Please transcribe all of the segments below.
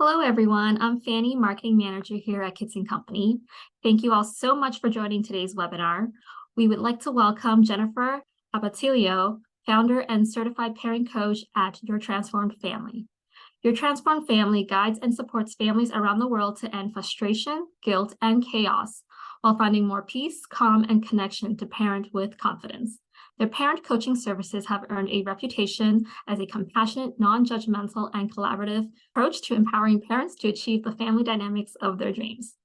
Hello, everyone. I'm Fanny, Marketing Manager here at Kids & Company. Thank you all so much for joining today's webinar. We would like to welcome Jennifer Abatilio, founder and certified parent coach at Your Transformed Family. Your Transformed Family guides and supports families around the world to end frustration, guilt, and chaos while finding more peace, calm, and connection to parent with confidence. Their parent coaching services have earned a reputation as a compassionate, non-judgmental, and collaborative approach to empowering parents to achieve the family dynamics of their dreams.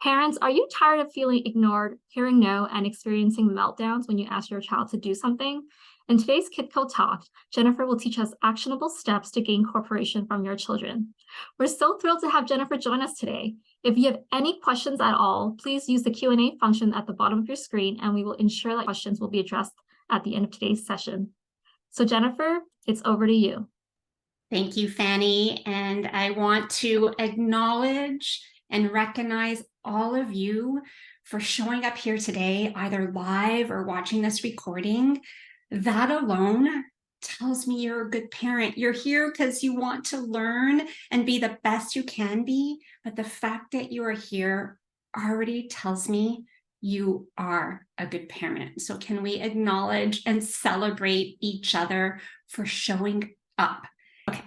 Parents, are you tired of feeling ignored, hearing no, and experiencing meltdowns when you ask your child to do something? In today's KidCo Talk, Jennifer will teach us actionable steps to gain cooperation from your children. We're so thrilled to have Jennifer join us today. If you have any questions at all, please use the Q&A function at the bottom of your screen, and we will ensure that questions will be addressed at the end of today's session. So Jennifer, it's over to you. Thank you, Fanny. And I want to acknowledge and recognize all of you for showing up here today, either live or watching this recording. That alone tells me you're a good parent. You're here because you want to learn and be the best you can be. But the fact that you are here already tells me you are a good parent. So can we acknowledge and celebrate each other for showing up? Okay,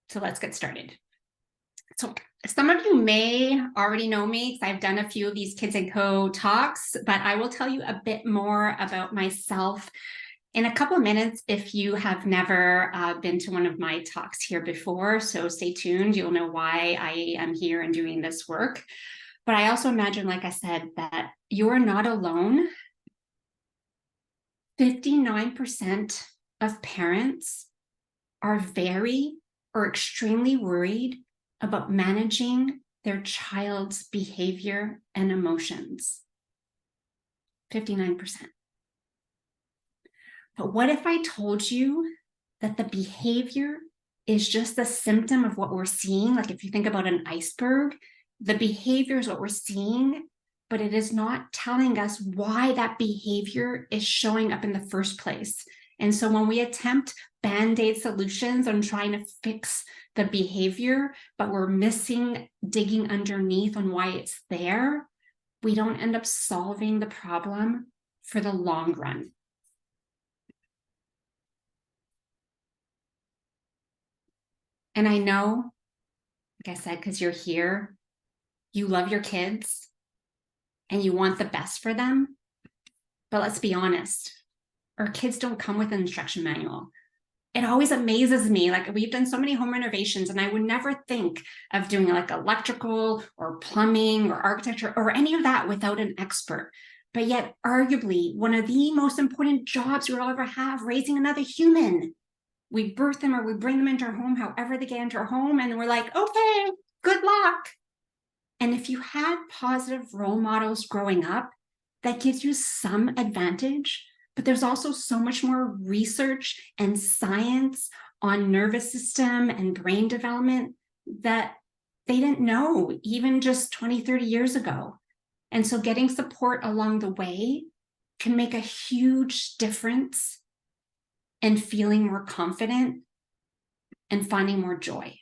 so let's get started. So some of you may already know me because I've done a few of these Kids & Co talks, but I will tell you a bit more about myself in a couple of minutes if you have never been to one of my talks here before. So stay tuned, you'll know why I am here and doing this work. But I also imagine, like I said, that you're not alone. 59% of parents are very or extremely worried about managing their child's behavior and emotions. 59%. But what if I told you that the behavior is just a symptom of what we're seeing? Like if you think about an iceberg, the behavior is what we're seeing, but it is not telling us why that behavior is showing up in the first place. And so when we attempt Band-Aid solutions on trying to fix the behavior, but we're missing digging underneath on why it's there, we don't end up solving the problem for the long run. And I know, like I said, because you're here, you love your kids and you want the best for them. But let's be honest, our kids don't come with an instruction manual. It always amazes me. Like we've done so many home renovations and I would never think of doing like electrical or plumbing or architecture or any of that without an expert. But yet arguably one of the most important jobs we'll ever have, raising another human. We birth them or we bring them into our home, however they get into our home, and we're like, okay, good luck. And if you had positive role models growing up, that gives you some advantage, but there's also so much more research and science on nervous system and brain development that they didn't know even just 20, 30 years ago. And so getting support along the way can make a huge difference in feeling more confident and finding more joy.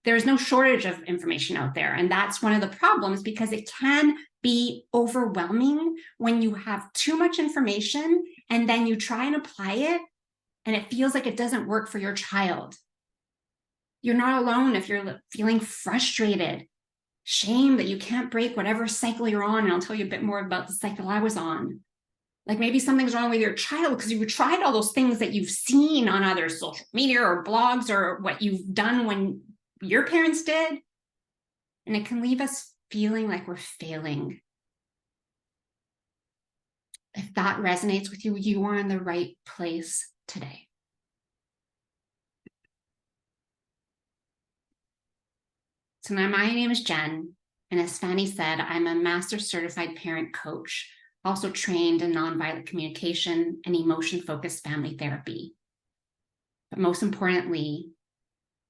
There's no shortage of information out there. And that's one of the problems because it can be overwhelming when you have too much information and then you try and apply it and it feels like it doesn't work for your child. You're not alone if you're feeling frustrated, shame that you can't break whatever cycle you're on. And I'll tell you a bit more about the cycle I was on. Like maybe something's wrong with your child because you tried all those things that you've seen on other social media or blogs or what you've done when your parents did. And it can leave us feeling like we're failing. If that resonates with you, you are in the right place today. So now my name is Jen. And as Fanny said, I'm a master certified parent coach, also trained in nonviolent communication and emotion-focused family therapy. But most importantly,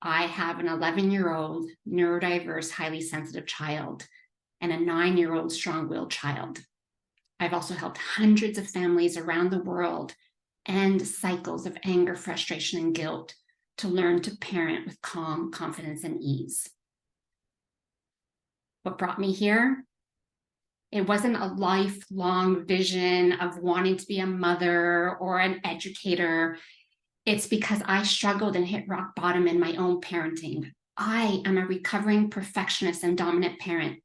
I have an 11-year-old neurodiverse, highly sensitive child and a 9-year-old strong-willed child. I've also helped hundreds of families around the world end cycles of anger, frustration, and guilt to learn to parent with calm, confidence, and ease. What brought me here? It wasn't a lifelong vision of wanting to be a mother or an educator. It's because I struggled and hit rock bottom in my own parenting. I am a recovering perfectionist and dominant parent.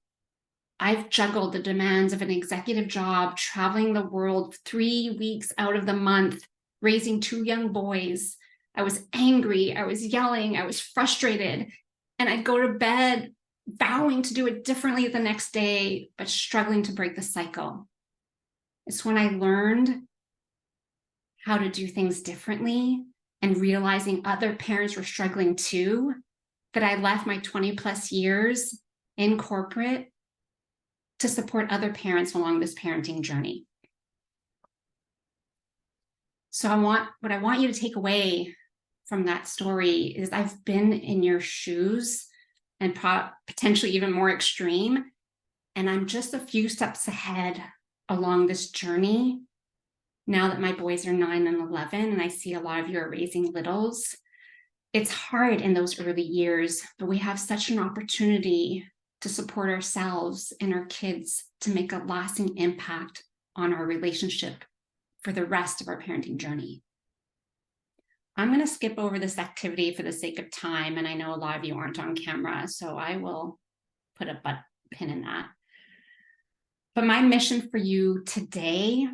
I've juggled the demands of an executive job, traveling the world 3 weeks out of the month, raising 2 young boys. I was angry, I was yelling, I was frustrated, and I'd go to bed vowing to do it differently the next day, but struggling to break the cycle. It's when I learned how to do things differently and realizing other parents were struggling too, that I left my 20 plus years in corporate to support other parents along this parenting journey. So what I want you to take away from that story is I've been in your shoes and potentially even more extreme. And I'm just a few steps ahead along this journey now that my boys are 9 and 11, and I see a lot of you are raising littles. It's hard in those early years, but we have such an opportunity to support ourselves and our kids to make a lasting impact on our relationship for the rest of our parenting journey. I'm going to skip over this activity for the sake of time, and I know a lot of you aren't on camera, so I will put a pin in that. But my mission for you today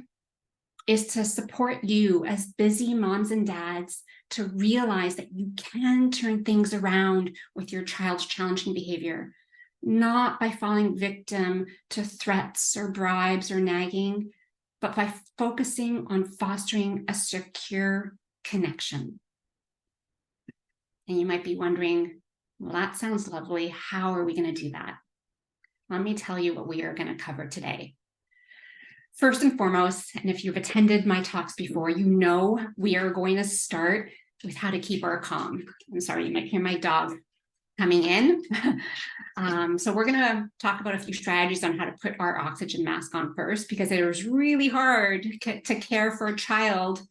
is to support you as busy moms and dads to realize that you can turn things around with your child's challenging behavior, not by falling victim to threats or bribes or nagging, but by focusing on fostering a secure connection. And you might be wondering, well, that sounds lovely. How are we going to do that? Let me tell you what we are going to cover today. First and foremost, and if you've attended my talks before, you know we are going to start with how to keep our calm. I'm sorry, you might hear my dog coming in. So we're going to talk about a few strategies on how to put our oxygen mask on first, because it was really hard to care for a child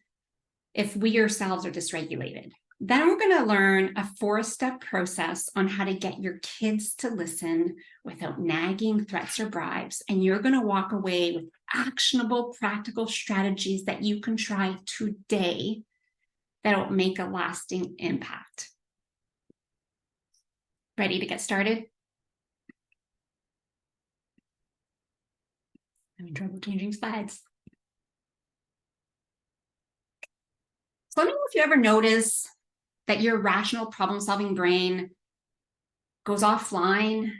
if we ourselves are dysregulated. Then we're going to learn a 4-step process on how to get your kids to listen without nagging, threats, or bribes. And you're going to walk away with actionable, practical strategies that you can try today that will make a lasting impact. Ready to get started? I'm in trouble changing slides. So let me know if you ever notice that your rational problem-solving brain goes offline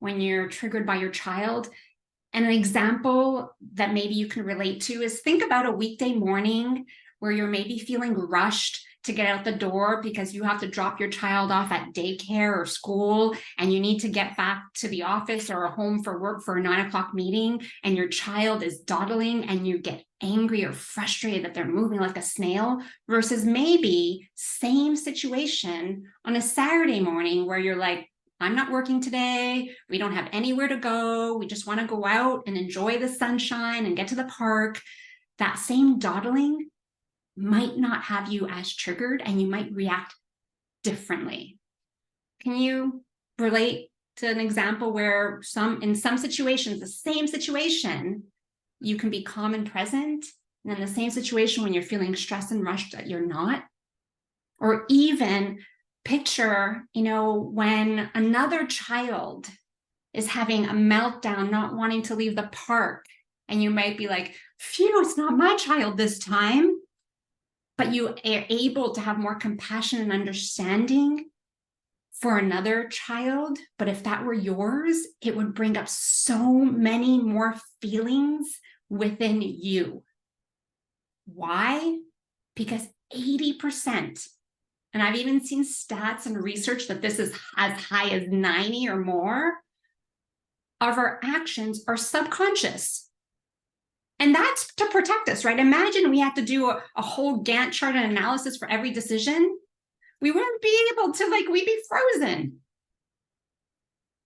when you're triggered by your child. And an example that maybe you can relate to is think about a weekday morning where you're maybe feeling rushed to get out the door because you have to drop your child off at daycare or school, and you need to get back to the office or home for work for a 9 o'clock meeting, and your child is dawdling and you get angry or frustrated that they're moving like a snail, versus maybe same situation on a Saturday morning where you're like, I'm not working today. We don't have anywhere to go. We just want to go out and enjoy the sunshine and get to the park. That same dawdling might not have you as triggered, and you might react differently. Can you relate to an example where in some situations, the same situation, you can be calm and present, and in the same situation when you're feeling stressed and rushed that you're not? Or even picture, when another child is having a meltdown, not wanting to leave the park, and you might be like, phew, it's not my child this time. But you are able to have more compassion and understanding for another child. But if that were yours, it would bring up so many more feelings within you. Why? Because 80%, and I've even seen stats and research that this is as high as 90 or more, of our actions are subconscious. And that's to protect us, right? Imagine we had to do a whole Gantt chart and analysis for every decision. We wouldn't be able to, we'd be frozen.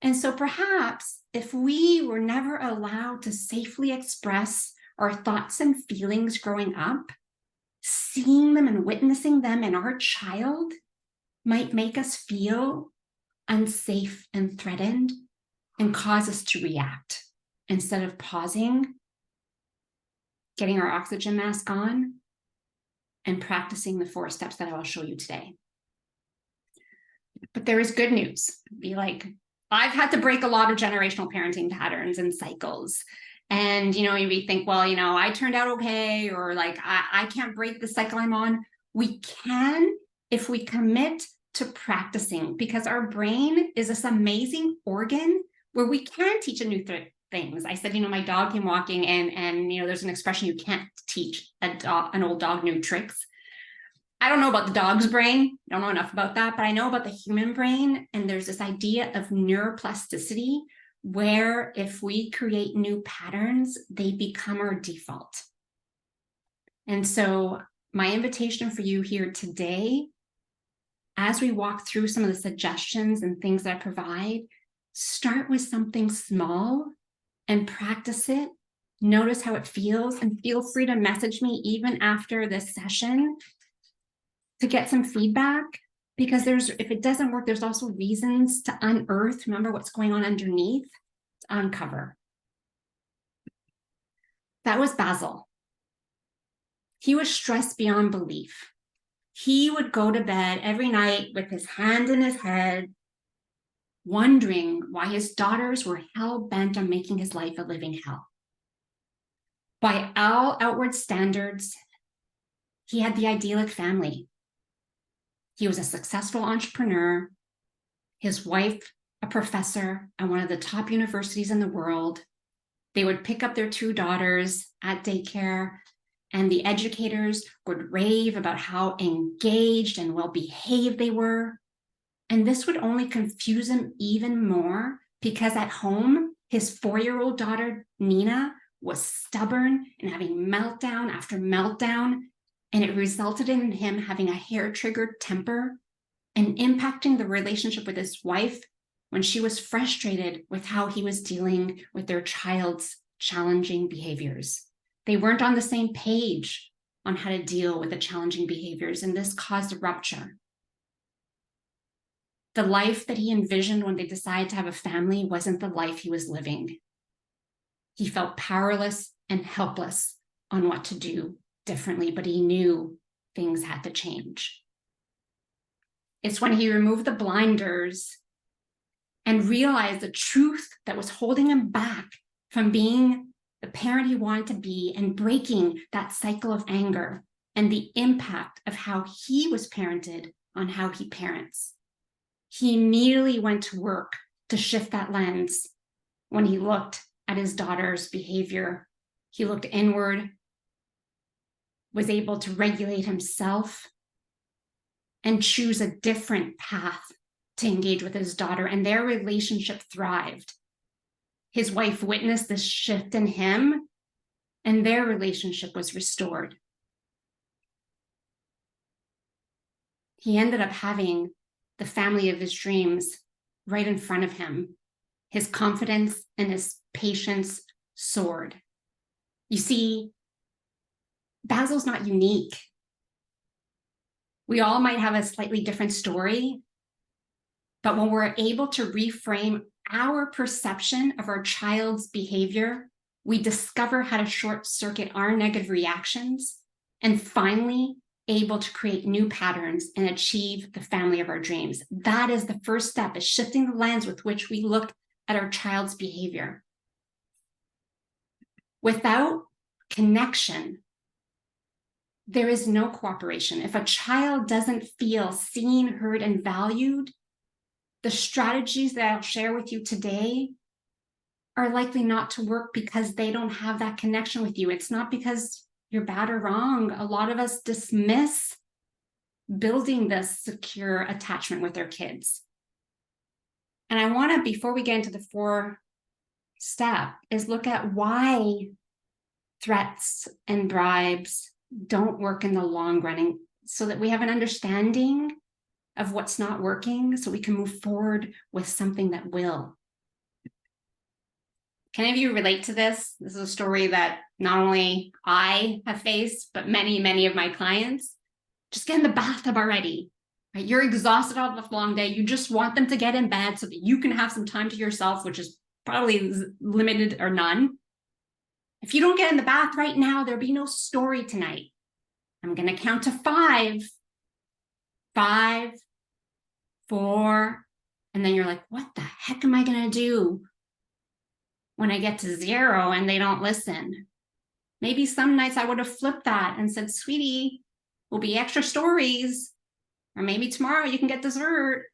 And so perhaps if we were never allowed to safely express our thoughts and feelings growing up, seeing them and witnessing them in our child might make us feel unsafe and threatened and cause us to react instead of pausing, getting our oxygen mask on, and practicing the 4 steps that I will show you today. But there is good news. Be like, I've had to break a lot of generational parenting patterns and cycles. And, you may think, well, I turned out okay, or like, I can't break the cycle I'm on. We can if we commit to practicing, because our brain is this amazing organ where we can teach a new things. I said, my dog came walking and there's an expression, you can't teach an old dog new tricks. I don't know about the dog's brain. I don't know enough about that, but I know about the human brain. And there's this idea of neuroplasticity, where if we create new patterns, they become our default. And so my invitation for you here today, as we walk through some of the suggestions and things that I provide, start with something small and practice it. Notice how it feels, and feel free to message me even after this session to get some feedback, because if it doesn't work, there's also reasons to unearth, remember what's going on underneath, to uncover. That was Basil. He was stressed beyond belief. He would go to bed every night with his hand in his head, wondering why his daughters were hell-bent on making his life a living hell. By all outward standards, he had the idyllic family. He was a successful entrepreneur, his wife a professor at one of the top universities in the world. They would pick up their 2 daughters at daycare, and the educators would rave about how engaged and well-behaved they were. And this would only confuse him even more, because at home, his 4-year-old daughter, Nina, was stubborn and having meltdown after meltdown. And it resulted in him having a hair-triggered temper and impacting the relationship with his wife when she was frustrated with how he was dealing with their child's challenging behaviors. They weren't on the same page on how to deal with the challenging behaviors, and this caused a rupture. The life that he envisioned when they decided to have a family wasn't the life he was living. He felt powerless and helpless on what to do differently, but he knew things had to change. It's when he removed the blinders and realized the truth that was holding him back from being the parent he wanted to be, and breaking that cycle of anger and the impact of how he was parented on how he parents. He immediately went to work to shift that lens. When he looked at his daughter's behavior, he looked inward, was able to regulate himself, and choose a different path to engage with his daughter, and their relationship thrived. His wife witnessed this shift in him, and their relationship was restored. He ended up having the family of his dreams right in front of him. His confidence and his patience soared. You see, Basil's not unique. We all might have a slightly different story, but when we're able to reframe our perception of our child's behavior, we discover how to short circuit our negative reactions, and finally able to create new patterns and achieve the family of our dreams. That is the first step, is shifting the lens with which we look at our child's behavior. Without connection, there is no cooperation. If a child doesn't feel seen, heard, and valued, the strategies that I'll share with you today are likely not to work, because they don't have that connection with you. It's not because you're bad or wrong. A lot of us dismiss building this secure attachment with our kids. And I want to, before we get into the 4 step, is look at why threats and bribes don't work in the long run, so that we have an understanding of what's not working, so we can move forward with something that will. Can any of you relate to this? This is a story that not only I have faced, but many, many of my clients. Just get in the bathtub already. Right? You're exhausted out of a long day. You just want them to get in bed so that you can have some time to yourself, which is probably limited or none. If you don't get in the bath right now, there'll be no story tonight. I'm going to count to 5. 5, 4, and then you're like, what the heck am I going to do when I get to 0 and they don't listen? Maybe some nights I would have flipped that and said, sweetie, will be extra stories, or maybe tomorrow you can get dessert.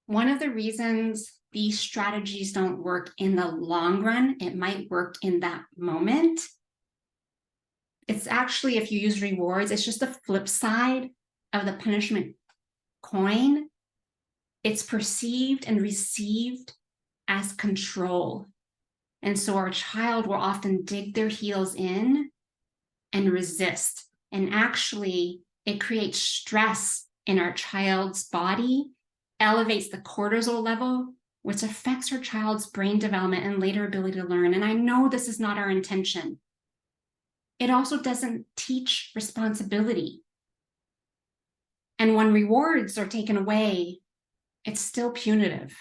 One of the reasons these strategies don't work in the long run, it might work in that moment. It's actually, if you use rewards, it's just the flip side of the punishment coin. It's perceived and received as control. And so our child will often dig their heels in and resist. And actually, it creates stress in our child's body, elevates the cortisol level, which affects our child's brain development and later ability to learn. And I know this is not our intention. It also doesn't teach responsibility. And when rewards are taken away, it's still punitive.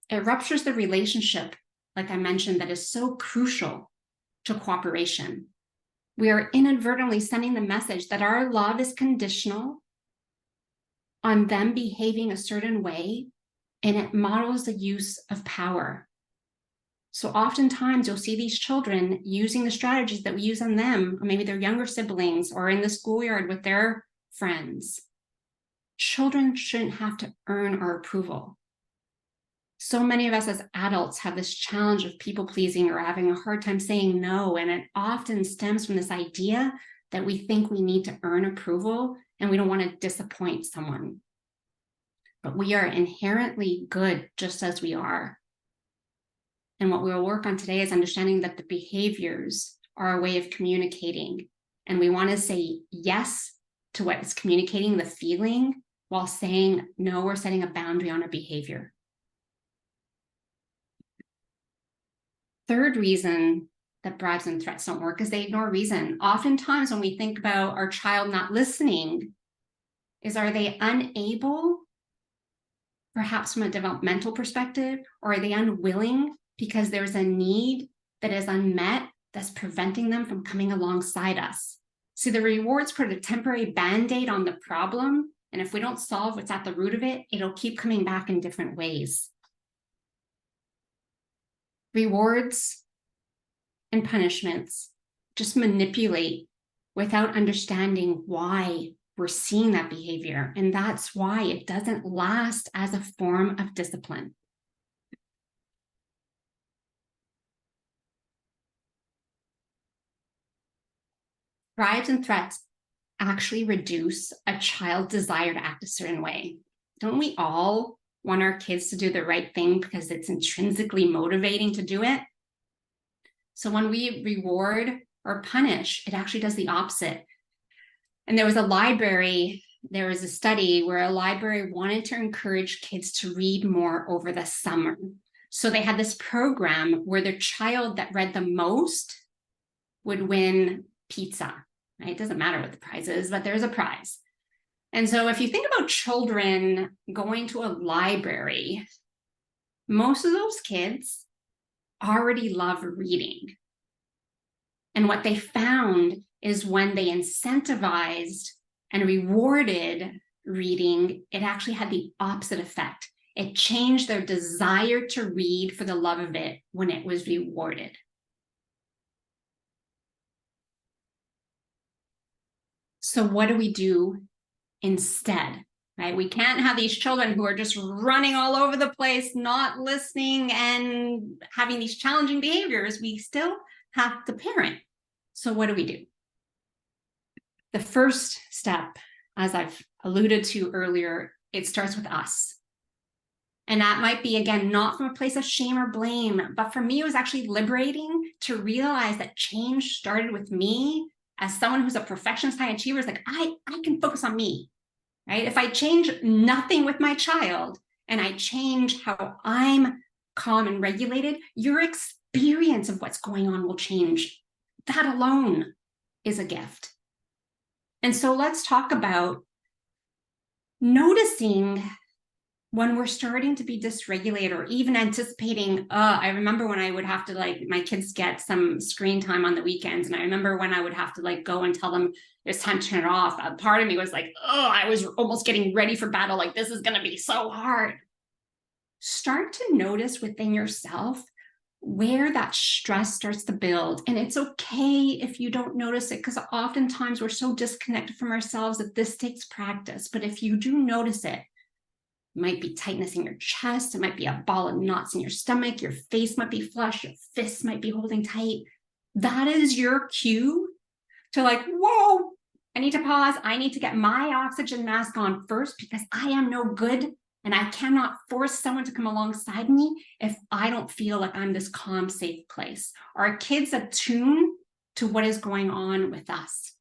It ruptures the relationship, like I mentioned, that is so crucial to cooperation. We are inadvertently sending the message that our love is conditional on them behaving a certain way, and it models the use of power. So oftentimes you'll see these children using the strategies that we use on them, or maybe their younger siblings, or in the schoolyard with their friends. Children shouldn't have to earn our approval. So many of us as adults have this challenge of people pleasing or having a hard time saying no, and it often stems from this idea that we think we need to earn approval and we don't want to disappoint someone. But we are inherently good just as we are. And what we'll work on today is understanding that the behaviors are a way of communicating. And we want to say yes to what is communicating the feeling while saying no or setting a boundary on a behavior. Third reason that bribes and threats don't work is they ignore reason. Oftentimes when we think about our child not listening, are they unable, perhaps from a developmental perspective, or are they unwilling because there's a need that is unmet that's preventing them from coming alongside us? See, the rewards put a temporary band-aid on the problem, and if we don't solve what's at the root of it, it'll keep coming back in different ways. Rewards and punishments just manipulate without understanding why we're seeing that behavior, and that's why it doesn't last as a form of discipline. Bribes and threats actually reduce a child's desire to act a certain way. Don't we all want our kids to do the right thing because it's intrinsically motivating to do it? So when we reward or punish, it actually does the opposite. And there was a study where a library wanted to encourage kids to read more over the summer. So they had this program where the child that read the most would win pizza. Right? It doesn't matter what the prize is, but there's a prize. And so if you think about children going to a library, most of those kids already love reading. And what they found is when they incentivized and rewarded reading, it actually had the opposite effect. It changed their desire to read for the love of it when it was rewarded. So what do we do instead, right? We can't have these children who are just running all over the place, not listening and having these challenging behaviors. We still have to parent. So what do we do? The first step, as I've alluded to earlier, it starts with us. And that might be, again, not from a place of shame or blame, but for me, it was actually liberating to realize that change started with me. As someone who's a perfectionist high achiever, is like, I can focus on me, right? If I change nothing with my child, and I change how I'm calm and regulated, your experience of what's going on will change. That alone is a gift. And so let's talk about noticing when we're starting to be dysregulated or even anticipating. I remember when I would have to, like, my kids get some screen time on the weekends, and I remember when I would have to like go and tell them it's time to turn it off. A part of me was like, I was almost getting ready for battle. Like, this is going to be so hard. Start to notice within yourself where that stress starts to build. And it's okay if you don't notice it, because oftentimes we're so disconnected from ourselves that this takes practice. But if you do notice it, might be tightness in your chest, it might be a ball of knots in your stomach, your face might be flushed, your fists might be holding tight. That is your cue to like, whoa, I need to pause. I need to get my oxygen mask on first, because I am no good and I cannot force someone to come alongside me if I don't feel like I'm this calm, safe place. Our kids attune to what is going on with us.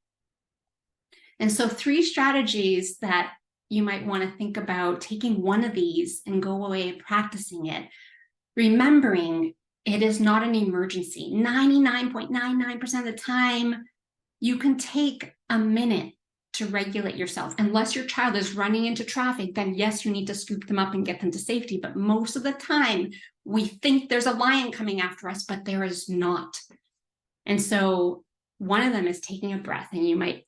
And so 3 strategies that you might want to think about taking one of these and go away practicing it. Remembering it is not an emergency. 99.99% of the time, you can take a minute to regulate yourself. Unless your child is running into traffic, then yes, you need to scoop them up and get them to safety. But most of the time, we think there's a lion coming after us, but there is not. And so one of them is taking a breath. And you might,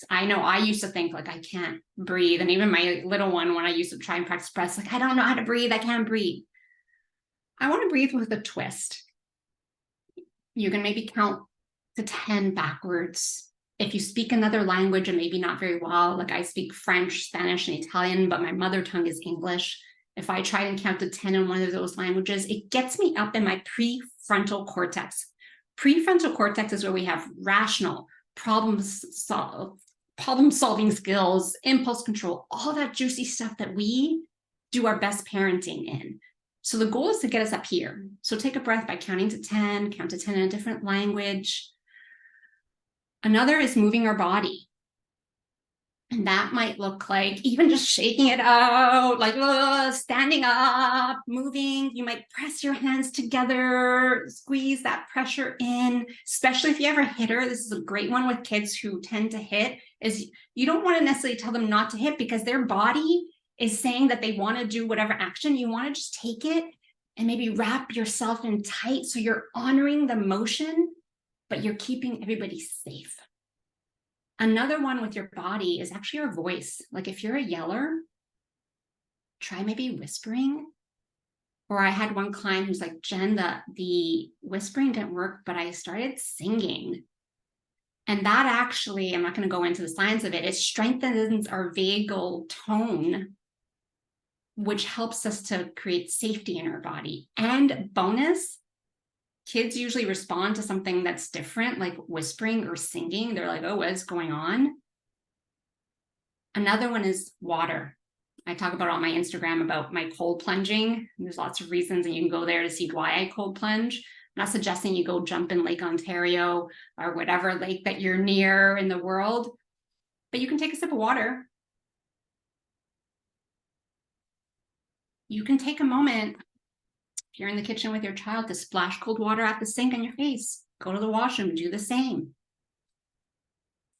I know I used to think like, I can't breathe. And even my little one, when I used to try and practice breaths, like, I don't know how to breathe. I can't breathe. I want to breathe with a twist. You can maybe count to 10 backwards. If you speak another language, and maybe not very well, like I speak French, Spanish, and Italian, but my mother tongue is English. If I try and count to 10 in one of those languages, it gets me up in my prefrontal cortex. Prefrontal cortex is where we have rational, problem-solving skills, impulse control, all that juicy stuff that we do our best parenting in. So the goal is to get us up here. So take a breath by counting to 10, count to 10 in a different language. Another is moving our body. And that might look like even just shaking it out, like standing up, moving. You might press your hands together, squeeze that pressure in, especially if you ever hit her. This is a great one with kids who tend to hit, is you don't want to necessarily tell them not to hit, because their body is saying that they want to do whatever action. You want to just take it and maybe wrap yourself in tight, so you're honoring the motion, but you're keeping everybody safe. Another one with your body is actually your voice. Like if you're a yeller, try maybe whispering. Or I had one client who's like, Jen, the whispering didn't work, but I started singing. And that actually, I'm not going to go into the science of it, it strengthens our vagal tone, which helps us to create safety in our body. And bonus, kids usually respond to something that's different, like whispering or singing. They're like, oh, what's going on? Another one is water. I talk about on my Instagram about my cold plunging. There's lots of reasons, and you can go there to see why I cold plunge. I'm not suggesting you go jump in Lake Ontario or whatever lake that you're near in the world, but you can take a sip of water. You can take a moment, if you're in the kitchen with your child, to splash cold water at the sink on your face. Go to the washroom, do the same.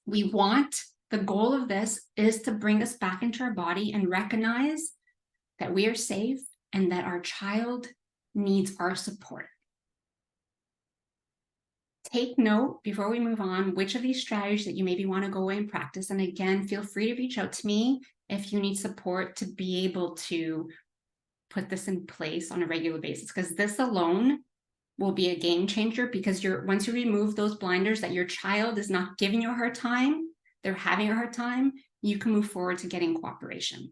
The goal of this is to bring us back into our body and recognize that we are safe and that our child needs our support. Take note, before we move on, which of these strategies that you maybe want to go away and practice. And again, feel free to reach out to me if you need support to be able to put this in place on a regular basis, because this alone will be a game changer. Because once you remove those blinders that your child is not giving you a hard time, they're having a hard time, you can move forward to getting cooperation.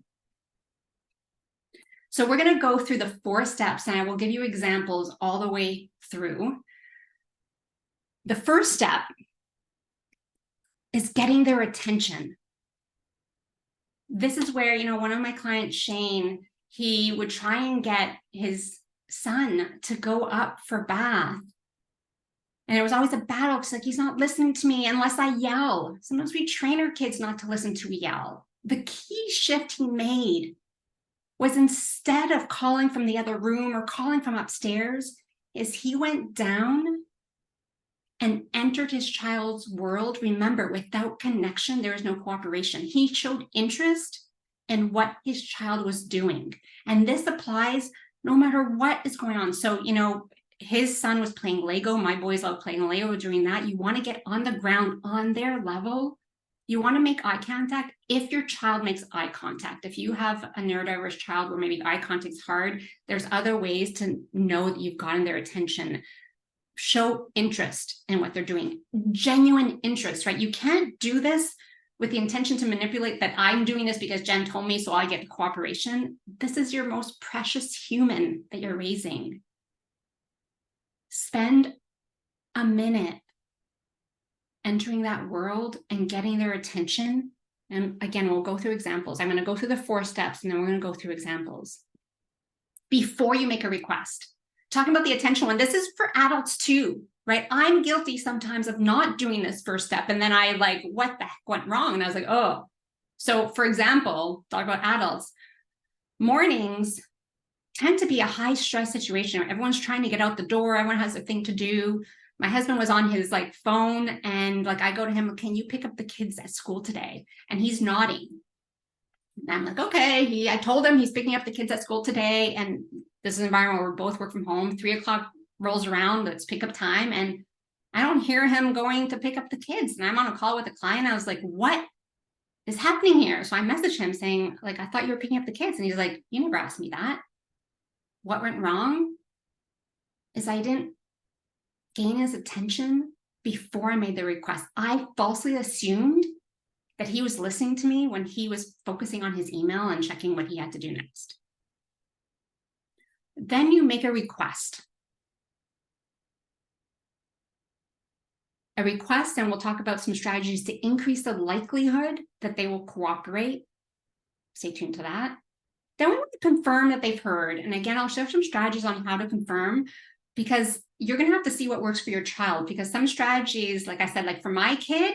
So we're going to go through the 4 steps, and I will give you examples all the way through. The first step is getting their attention. This is where, one of my clients, Shane, he would try and get his son to go up for bath. And there was always a battle, because like, he's not listening to me unless I yell. Sometimes we train our kids not to listen to yell. The key shift he made was instead of calling from the other room or calling from upstairs, is he went down and entered his child's world. Remember, without connection, there is no cooperation. He showed interest in what his child was doing. And this applies no matter what is going on. So, his son was playing Lego. My boys love playing Lego. Doing that, you want to get on the ground on their level. You want to make eye contact. If your child makes eye contact, if you have a neurodiverse child where maybe eye contact is hard, there's other ways to know that you've gotten their attention. Show interest in what they're doing, genuine interest, right? You can't do this with the intention to manipulate that I'm doing this because Jen told me, so I get cooperation. This is your most precious human that you're raising. Spend a minute entering that world and getting their attention. And again, we'll go through examples. I'm going to go through the 4 steps and then we're going to go through examples. Before you make a request, talking about the attention one, this is for adults too, right? I'm guilty sometimes of not doing this first step. And then I like, what the heck went wrong? And I was like, oh. So for example, talk about adults. Mornings tend to be a high stress situation. Everyone's trying to get out the door. Everyone has a thing to do. My husband was on his phone and I go to him, can you pick up the kids at school today? And he's nodding. And I'm like, okay. I told him he's picking up the kids at school today. And this is an environment where we both work from home. 3 o'clock rolls around, it's pickup time. And I don't hear him going to pick up the kids. And I'm on a call with a client. I was like, what is happening here? So I messaged him saying, I thought you were picking up the kids. And he's like, you never asked me that. What went wrong is I didn't gain his attention before I made the request. I falsely assumed that he was listening to me when he was focusing on his email and checking what he had to do next. Then you make a request. A request, and we'll talk about some strategies to increase the likelihood that they will cooperate. Stay tuned to that. Then we want to confirm that they've heard. And again, I'll share some strategies on how to confirm, because you're going to have to see what works for your child. Because some strategies, like I said, for my kid,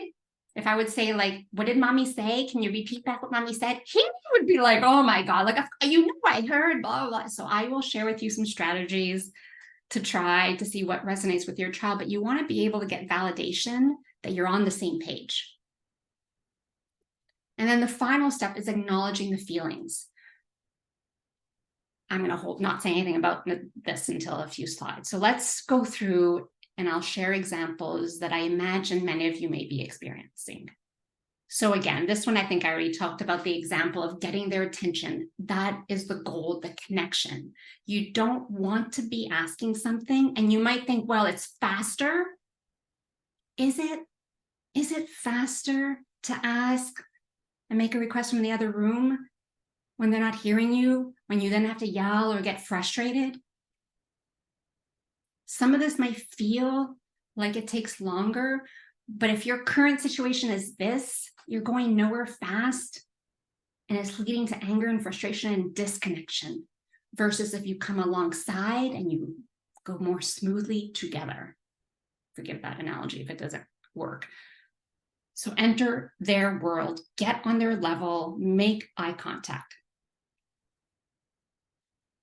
if I would say, what did mommy say? Can you repeat back what mommy said? He would be like, oh my God, I heard, blah, blah, blah. So I will share with you some strategies to try to see what resonates with your child. But you want to be able to get validation that you're on the same page. And then the final step is acknowledging the feelings. I'm going to not say anything about this until a few slides. So let's go through and I'll share examples that I imagine many of you may be experiencing. So again, this one, I think I already talked about the example of getting their attention. That is the goal, the connection. You don't want to be asking something and you might think, well, it's faster. Is it? Is it faster to ask and make a request from the other room when they're not hearing you, when you then have to yell or get frustrated? Some of this might feel like it takes longer, but if your current situation is this, you're going nowhere fast and it's leading to anger and frustration and disconnection, versus if you come alongside and you go more smoothly together. Forgive that analogy if it doesn't work. So enter their world, get on their level, make eye contact.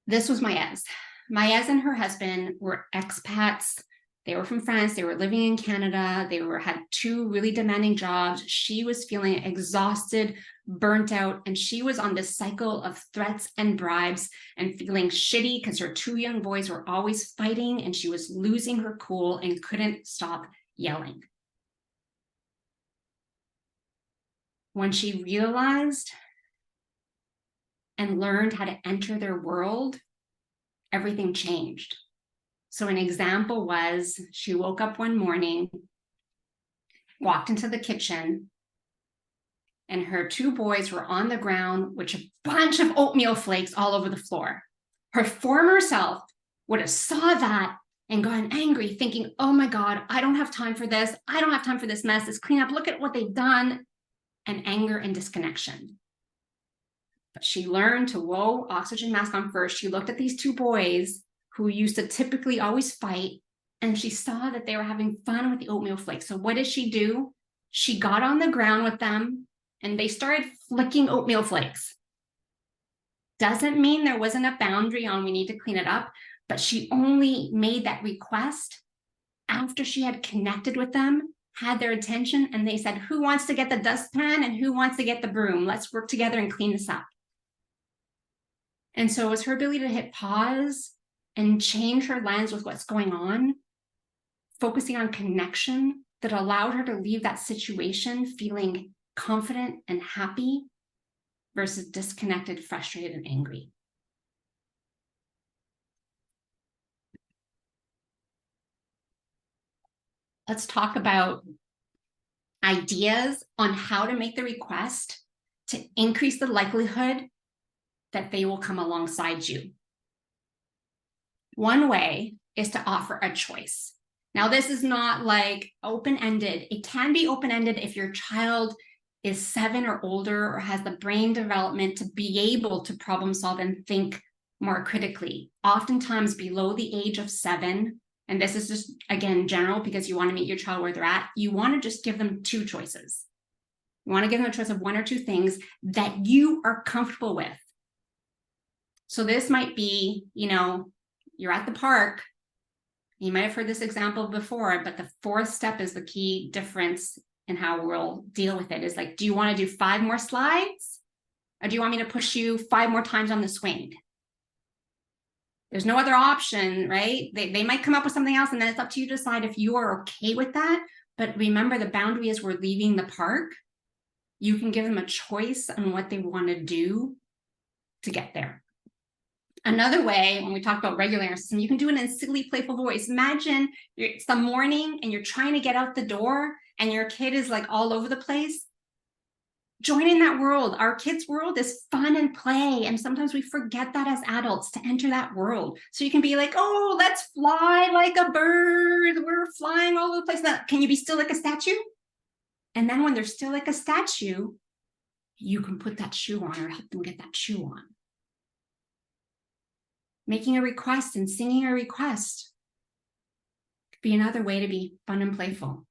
This was Maez. Maez and her husband were expats. They were from France. They were living in Canada. They had 2 really demanding jobs. She was feeling exhausted, burnt out, and she was on this cycle of threats and bribes and feeling shitty because her 2 young boys were always fighting and she was losing her cool and couldn't stop yelling. When she realized and learned how to enter their world, everything changed. So an example was she woke up one morning, walked into the kitchen, and her 2 boys were on the ground with a bunch of oatmeal flakes all over the floor. Her former self would have saw that and gone angry, thinking, oh my God, I don't have time for this. I don't have time for this mess, this cleanup. Look at what they've done. And anger and disconnection. But she learned to, whoa, oxygen mask on first. She looked at these 2 boys who used to typically always fight, and she saw that they were having fun with the oatmeal flakes. So what did she do? She got on the ground with them and they started flicking oatmeal flakes. Doesn't mean there wasn't a boundary on we need to clean it up, but she only made that request after she had connected with them, had their attention, and they said, who wants to get the dustpan and who wants to get the broom? Let's work together and clean this up. And so it was her ability to hit pause and change her lens with what's going on, focusing on connection, that allowed her to leave that situation feeling confident and happy versus disconnected, frustrated, and angry. Let's talk about ideas on how to make the request to increase the likelihood that they will come alongside you. One way is to offer a choice. Now, this is not like open-ended. It can be open-ended if your child is 7 or older or has the brain development to be able to problem solve and think more critically. Oftentimes below the age of 7, and this is just, again, general because you want to meet your child where they're at, you want to just give them 2 choices. You want to give them a choice of 1 or 2 things that you are comfortable with. So this might be, you're at the park. You might have heard this example before, but the 4th step is the key difference in how we'll deal with it. Is like, do you want to do 5 more slides? Or do you want me to push you 5 more times on the swing? There's no other option, right? They might come up with something else, and then it's up to you to decide if you are okay with that. But remember, the boundary is we're leaving the park. You can give them a choice on what they want to do to get there. Another way, when we talk about regulating our system, you can do it in a silly, playful voice. Imagine it's the morning and you're trying to get out the door and your kid is like all over the place. Join in that world. Our kids' world is fun and play. And sometimes we forget that as adults to enter that world. So you can be like, oh, let's fly like a bird. We're flying all over the place. Now, can you be still like a statue? And then when they're still like a statue, you can put that shoe on or help them get that shoe on. Making a request and singing a request could be another way to be fun and playful.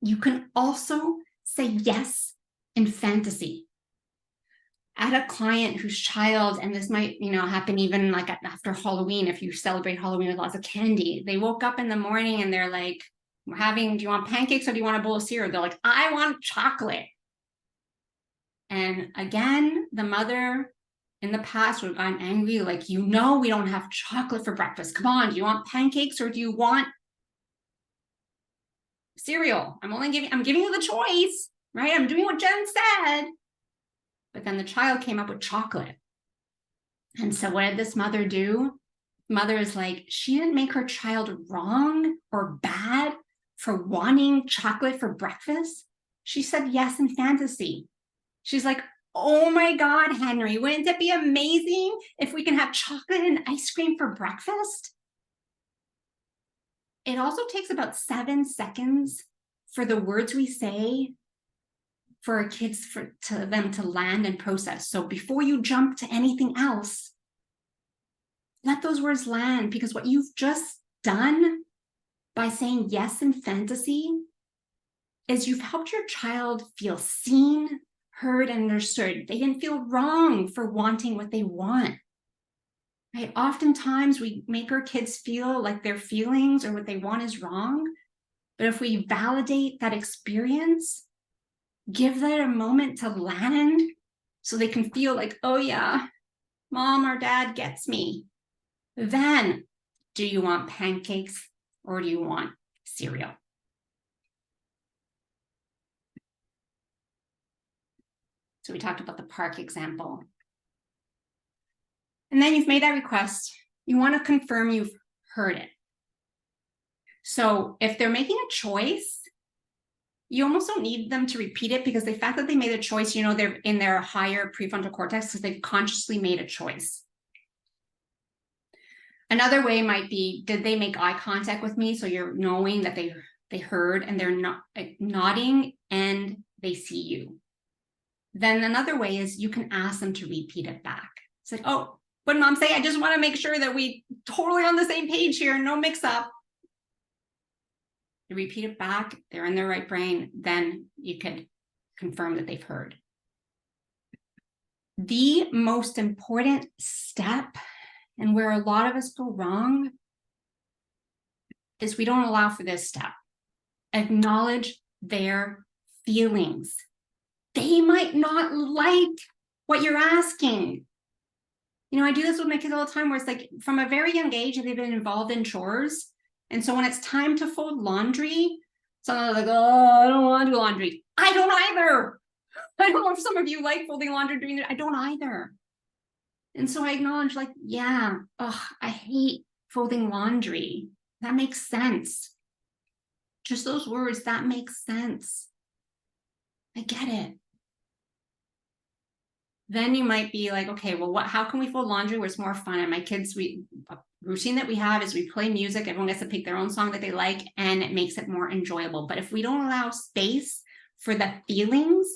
You can also say yes in fantasy. I had a client whose child, and this might, happen even like after Halloween, if you celebrate Halloween with lots of candy, they woke up in the morning and they're like, do you want pancakes or do you want a bowl of cereal? They're like, I want chocolate. And again, the mother in the past would have gotten angry, like, we don't have chocolate for breakfast. Come on, do you want pancakes or do you want cereal? I'm giving you the choice, right? I'm doing what Jen said. But then the child came up with chocolate. And so what did this mother do? Mother is like, she didn't make her child wrong or bad for wanting chocolate for breakfast. She said yes in fantasy. She's like, oh my God, Henry, wouldn't it be amazing if we can have chocolate and ice cream for breakfast? It also takes about 7 seconds for the words we say for our kids, to them to land and process. So before you jump to anything else, let those words land, because what you've just done by saying yes in fantasy is you've helped your child feel seen, heard, and understood. They didn't feel wrong for wanting what they want. Right? Oftentimes we make our kids feel like their feelings or what they want is wrong. But if we validate that experience, give that a moment to land so they can feel like, oh yeah, mom or dad gets me. Then, do you want pancakes or do you want cereal? So we talked about the park example. And then you've made that request. You want to confirm you've heard it. So if they're making a choice, you almost don't need them to repeat it, because the fact that they made a choice, they're in their higher prefrontal cortex because they've consciously made a choice. Another way might be, did they make eye contact with me? So you're knowing that they heard and they're not nodding and they see you. Then another way is you can ask them to repeat it back. It's like, oh, what did mom say? I just want to make sure that we totally on the same page here, no mix up. You repeat it back, they're in their right brain, then you could confirm that they've heard. The most important step, and where a lot of us go wrong, is we don't allow for this step. Acknowledge their feelings. They might not like what you're asking. You know, I do this with my kids all the time, where it's like from a very young age, they've been involved in chores. And so when it's time to fold laundry, someone's like, oh, I don't want to do laundry. I don't either. I don't know if some of you like folding laundry doing it. I don't either. And so I acknowledge, like, yeah, I hate folding laundry. That makes sense. Just those words, that makes sense. I get it. Then you might be like, okay, well, how can we fold laundry where it's more fun? And my kids, a routine that we have is we play music. Everyone gets to pick their own song that they like, and it makes it more enjoyable. But if we don't allow space for the feelings,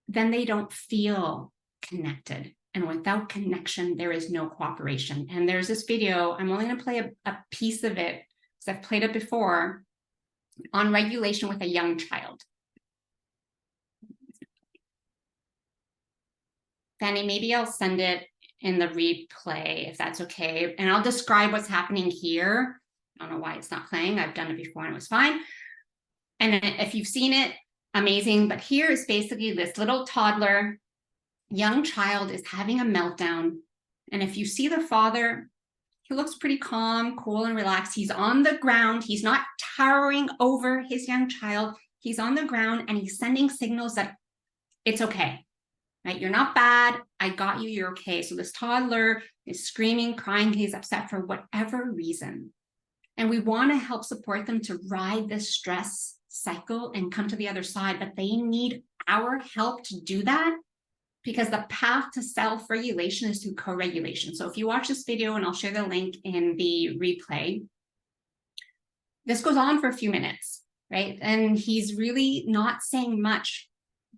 then they don't feel connected. And without connection, there is no cooperation. And there's this video, I'm only going to play a piece of it because I've played it before, on regulation with a young child. Fanny, maybe I'll send it in the replay if that's okay. And I'll describe what's happening here. I don't know why it's not playing. I've done it before and it was fine. And if you've seen it, amazing. But here is basically this little toddler, young child is having a meltdown. And if you see the father, he looks pretty calm, cool, and relaxed. He's on the ground. He's not towering over his young child. He's on the ground and he's sending signals that it's okay. Right? You're not bad. I got you. You're okay. So this toddler is screaming, crying. He's upset for whatever reason. And we want to help support them to ride this stress cycle and come to the other side. But they need our help to do that, because the path to self-regulation is through co-regulation. So if you watch this video, and I'll share the link in the replay, this goes on for a few minutes, right? And he's really not saying much.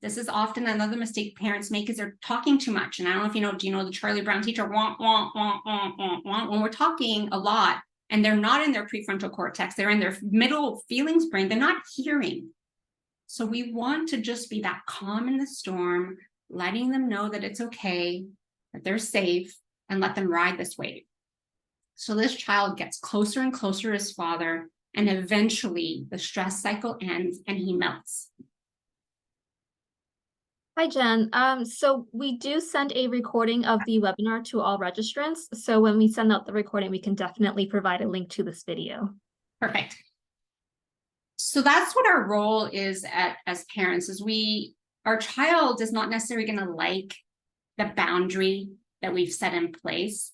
This is often another mistake parents make, is they're talking too much. And I don't know if you know, do you know the Charlie Brown teacher? Wah, wah, wah, wah, wah, wah. When we're talking a lot and they're not in their prefrontal cortex, they're in their middle feelings brain, they're not hearing. So we want to just be that calm in the storm, letting them know that it's okay, that they're safe, and let them ride this wave. So this child gets closer and closer to his father, and eventually the stress cycle ends and he melts. Hi, Jen. So we do send a recording of the webinar to all registrants. So when we send out the recording, we can definitely provide a link to this video. Perfect. So that's what our role is as parents, is our child is not necessarily going to like the boundary that we've set in place.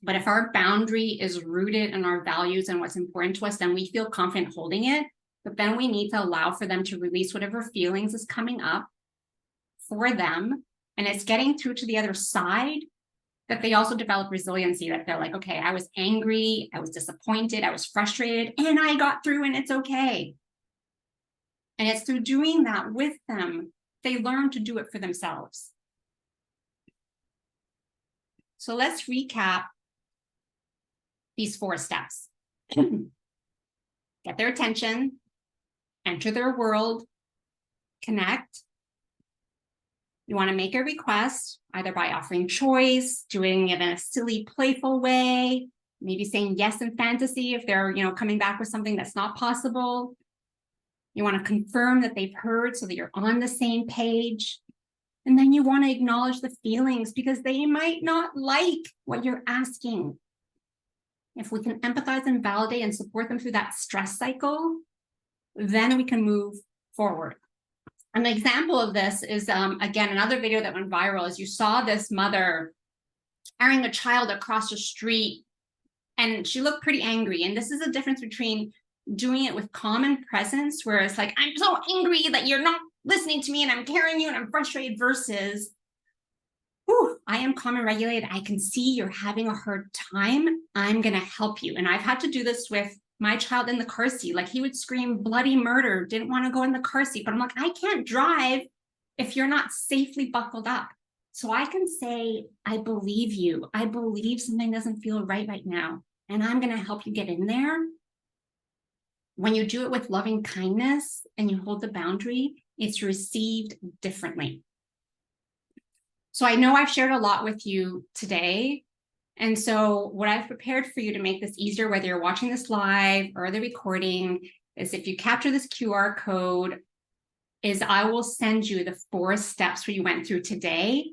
But if our boundary is rooted in our values and what's important to us, then we feel confident holding it. But then we need to allow for them to release whatever feelings is coming up for them. And it's getting through to the other side that they also develop resiliency, that they're like, okay, I was angry, I was disappointed, I was frustrated, and I got through, and it's okay. And it's through doing that with them, they learn to do it for themselves. So let's recap these 4 steps. Get their attention, enter their world, connect. You want to make a request, either by offering choice, doing it in a silly, playful way, maybe saying yes in fantasy if they're, coming back with something that's not possible. You want to confirm that they've heard so that you're on the same page. And then you want to acknowledge the feelings, because they might not like what you're asking. If we can empathize and validate and support them through that stress cycle, then we can move forward. An example of this is, again, another video that went viral, is you saw this mother carrying a child across the street, and she looked pretty angry. And this is the difference between doing it with calm and presence, where it's like, I'm so angry that you're not listening to me and I'm carrying you and I'm frustrated, versus, whew, I am calm and regulated. I can see you're having a hard time. I'm going to help you. And I've had to do this with my child in the car seat. Like, he would scream bloody murder, didn't want to go in the car seat. But I'm like, I can't drive if you're not safely buckled up. So I can say, I believe you. I believe something doesn't feel right now, and I'm going to help you get in there. When you do it with loving kindness and you hold the boundary, it's received differently. So I know I've shared a lot with you today. And so what I've prepared for you to make this easier, whether you're watching this live or the recording, is if you capture this QR code, is I will send you the 4 steps we went through today.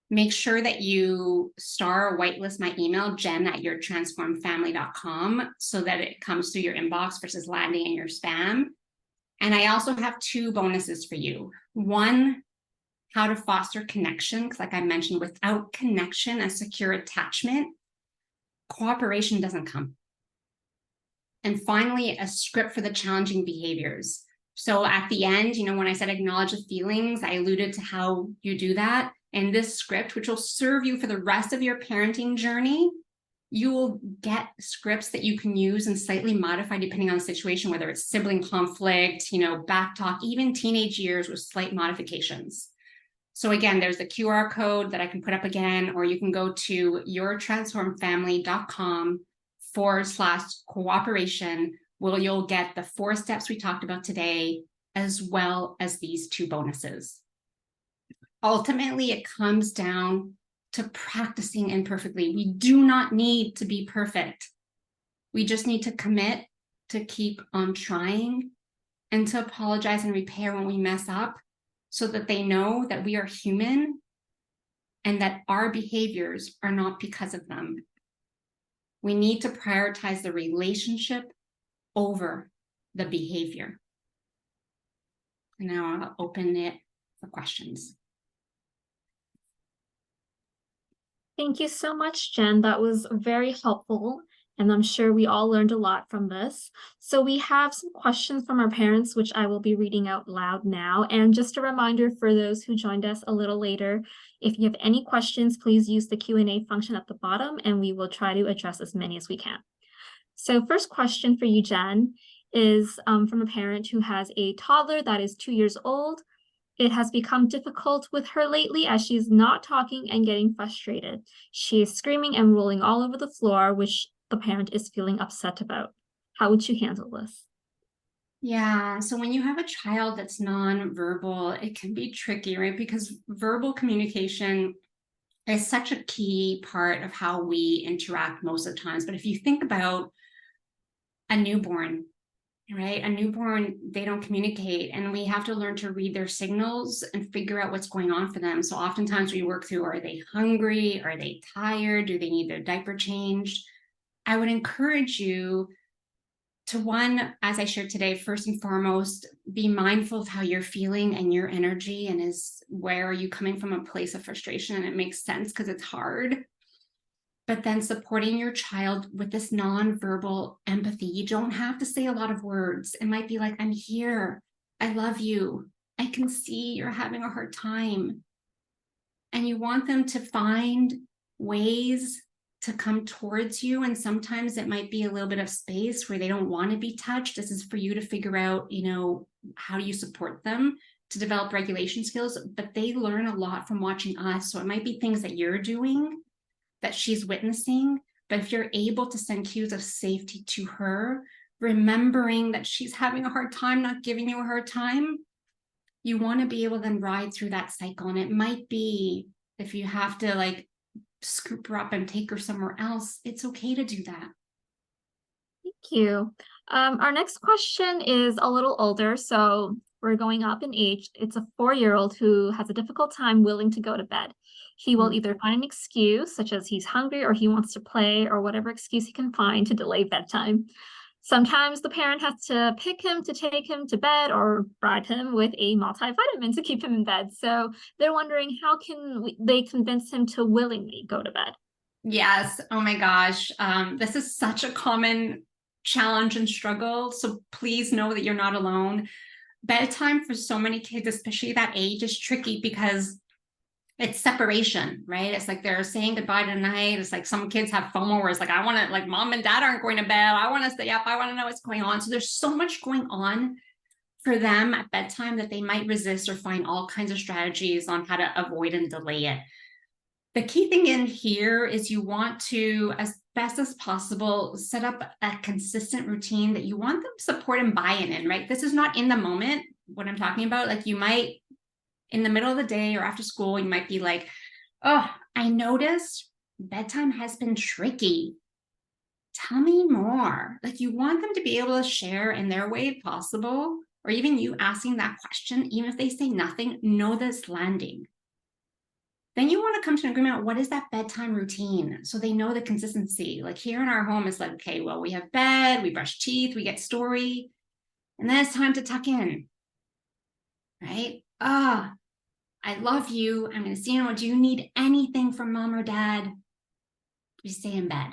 Make sure that you star or whitelist my email, jen@yourtransformedfamily.com, so that it comes through your inbox versus landing in your spam. And I also have 2 bonuses for you. One, how to foster connection, because like I mentioned, without connection and secure attachment, cooperation doesn't come. And finally, a script for the challenging behaviors. So at the end, when I said acknowledge the feelings, I alluded to how you do that. And this script, which will serve you for the rest of your parenting journey, you will get scripts that you can use and slightly modify depending on the situation, whether it's sibling conflict, back talk, even teenage years with slight modifications. So again, there's the QR code that I can put up again, or you can go to yourtransformedfamily.com/cooperation, where you'll get the 4 steps we talked about today, as well as these 2 bonuses. Ultimately, it comes down to practicing imperfectly. We do not need to be perfect. We just need to commit to keep on trying and to apologize and repair when we mess up, so that they know that we are human and that our behaviors are not because of them. We need to prioritize the relationship over the behavior. And now I'll open it for questions. Thank you so much, Jen. That was very helpful, and I'm sure we all learned a lot from this. So we have some questions from our parents, which I will be reading out loud now. And just a reminder for those who joined us a little later, if you have any questions, please use the Q&A function at the bottom, and we will try to address as many as we can. So first question for you, Jen, is from a parent who has a toddler that is 2 years old. It has become difficult with her lately as she is not talking and getting frustrated. She is screaming and rolling all over the floor, which the parent is feeling upset about. How would you handle this? Yeah, so when you have a child that's nonverbal, it can be tricky, right? Because verbal communication is such a key part of how we interact most of the times. But if you think about a newborn, right? A newborn, they don't communicate, and we have to learn to read their signals and figure out what's going on for them. So oftentimes we work through, are they hungry? Are they tired? Do they need their diaper changed? I would encourage you to, one, as I shared today, first and foremost, be mindful of how you're feeling and your energy, and where are you coming from a place of frustration? And it makes sense because it's hard. But then supporting your child with this nonverbal empathy. You don't have to say a lot of words. It might be like, I'm here. I love you. I can see you're having a hard time. And you want them to find ways to come towards you. And sometimes it might be a little bit of space where they don't want to be touched. This is for you to figure out, how do you support them to develop regulation skills? But they learn a lot from watching us. So it might be things that you're doing that she's witnessing, but if you're able to send cues of safety to her, remembering that she's having a hard time, not giving you a hard time, you want to be able to then ride through that cycle. And it might be, if you have to scoop her up and take her somewhere else, it's okay to do that. Thank you. Our next question is a little older, so we're going up in age. It's a 4-year-old who has a difficult time willing to go to bed. He will either find an excuse, such as he's hungry or he wants to play, or whatever excuse he can find to delay bedtime. Sometimes the parent has to pick him to take him to bed or bribe him with a multivitamin to keep him in bed. So they're wondering, how can they convince him to willingly go to bed? Yes. Oh my gosh. This is such a common challenge and struggle. So please know that you're not alone. Bedtime for so many kids, especially that age, is tricky because it's separation, right? It's like they're saying goodbye tonight. It's like some kids have FOMO where it's like, I want to, mom and dad aren't going to bed. I want to stay up. I want to know what's going on. So there's so much going on for them at bedtime that they might resist or find all kinds of strategies on how to avoid and delay it. The key thing in here is you want to, as best as possible, set up a consistent routine that you want them to support and buy-in in, right? This is not in the moment. what I'm talking about? Like you might, in the middle of the day or after school, you might be like, oh, I noticed bedtime has been tricky. Tell me more. Like you want them to be able to share in their way if possible, or even you asking that question, even if they say nothing, know that it's landing. Then you want to come to an agreement. What is that bedtime routine? So they know the consistency. Like here in our home, it's like, okay, well, we have bed, we brush teeth, we get story, and then it's time to tuck in, right? I love you. I'm going to see you. Do you need anything from mom or dad? You stay in bed.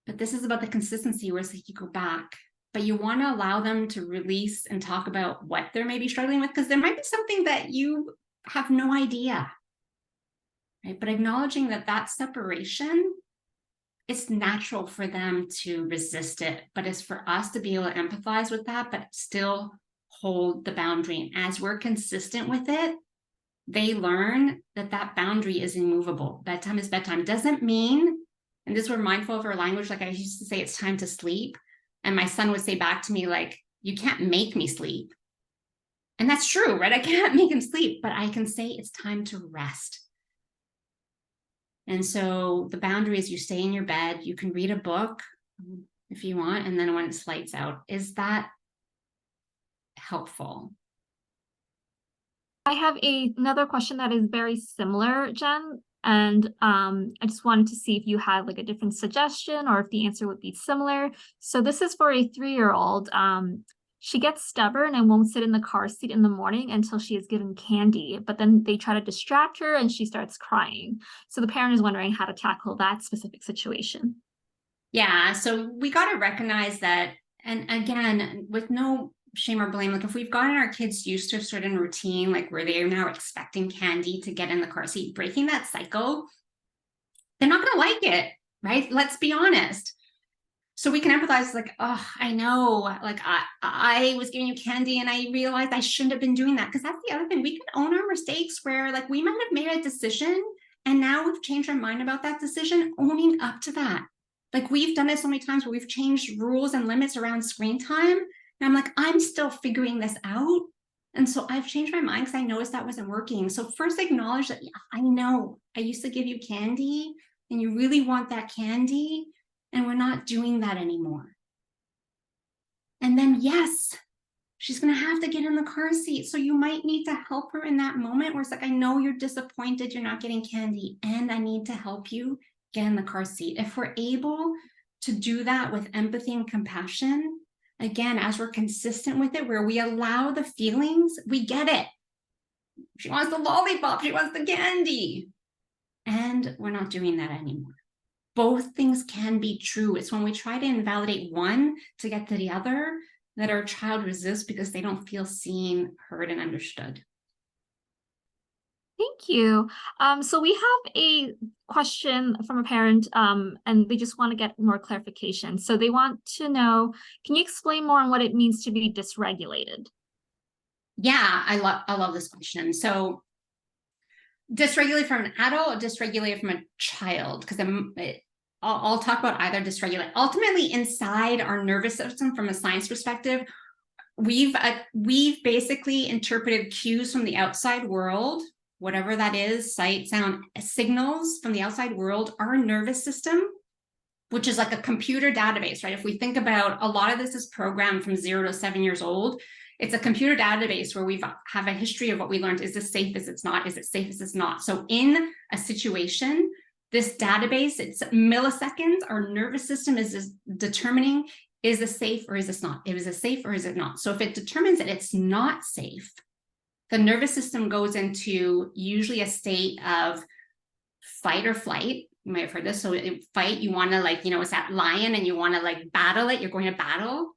But this is about the consistency where it's like you go back, but you want to allow them to release and talk about what they're maybe struggling with, because there might be something that you have no idea, right? But acknowledging that that separation, it's natural for them to resist it, but it's for us to be able to empathize with that, but still hold the boundary. And as we're consistent with it, they learn that that boundary is immovable. Bedtime is bedtime. Doesn't mean, and this we're mindful of our language, like I used to say, it's time to sleep. And my son would say back to me, like, you can't make me sleep. And that's true, right? I can't make him sleep, but I can say it's time to rest. And so the boundary is you stay in your bed, you can read a book if you want, and then when it's lights out. Is that helpful? I have another question that is very similar, Jen. And I just wanted to see if you had like a different suggestion or if the answer would be similar. So this is for a 3-year-old. She gets stubborn and won't sit in the car seat in the morning until she is given candy, but then they try to distract her and she starts crying. So the parent is wondering how to tackle that specific situation. Yeah, so we got to recognize that. And again, with no shame or blame, like if we've gotten our kids used to a certain routine, like where they are now expecting candy to get in the car seat, breaking that cycle, they're not going to like it, right? Let's be honest. So we can empathize, like, oh, I know, like I was giving you candy and I realized I shouldn't have been doing that. Because that's the other thing. We can own our mistakes where like we might have made a decision and now we've changed our mind about that decision, owning up to that. Like we've done it so many times where we've changed rules and limits around screen time. And I'm like, I'm still figuring this out. And so I've changed my mind because I noticed that wasn't working. So first acknowledge that, yeah, I know I used to give you candy and you really want that candy. And we're not doing that anymore. And then, yes, she's going to have to get in the car seat. So you might need to help her in that moment where it's like, I know you're disappointed you're not getting candy, and I need to help you get in the car seat. If we're able to do that with empathy and compassion, again, as we're consistent with it, where we allow the feelings, we get it. She wants the lollipop, she wants the candy. And we're not doing that anymore. Both things can be true. It's when we try to invalidate one to get to the other that our child resists because they don't feel seen, heard, and understood. Thank you. So we have a question from a parent, and they just want to get more clarification. So they want to know, can you explain more on what it means to be dysregulated? Yeah, I love this question. So dysregulated from an adult or dysregulated from a child? Because I'll talk about either dysregulate. Ultimately, inside our nervous system, from a science perspective, we've basically interpreted cues from the outside world, whatever that is, sight, sound, signals from the outside world, our nervous system, which is like a computer database, right? If we think about a lot of this is programmed from 0 to 7 years old. It's a computer database where we have a history of what we learned. Is this safe? Is it not? Is it safe? Is it not? So in a situation, this database, it's milliseconds. Our nervous system is determining, is this safe or is this not? Is it safe or is it not? So if it determines that it's not safe, the nervous system goes into usually a state of fight or flight. You might have heard this. So fight, you want to like, it's that lion and you want to like battle it. You're going to battle.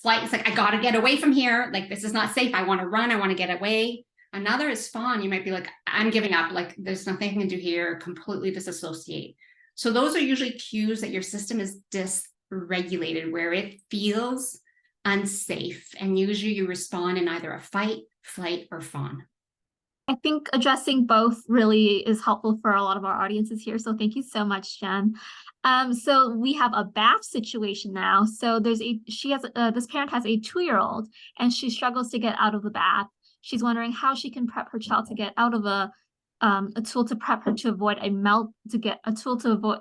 Flight, it's like, I got to get away from here. Like, this is not safe. I want to run. I want to get away. Another is fawn. You might be like, I'm giving up. Like, there's nothing I can do here. Completely disassociate. So those are usually cues that your system is dysregulated, where it feels unsafe. And usually you respond in either a fight, flight, or fawn. I think addressing both really is helpful for a lot of our audiences here. So thank you so much, Jen. So we have a bath situation now. So this parent has a 2-year-old and she struggles to get out of the bath. She's wondering how she can prep her child to get out of a tool to prep her to avoid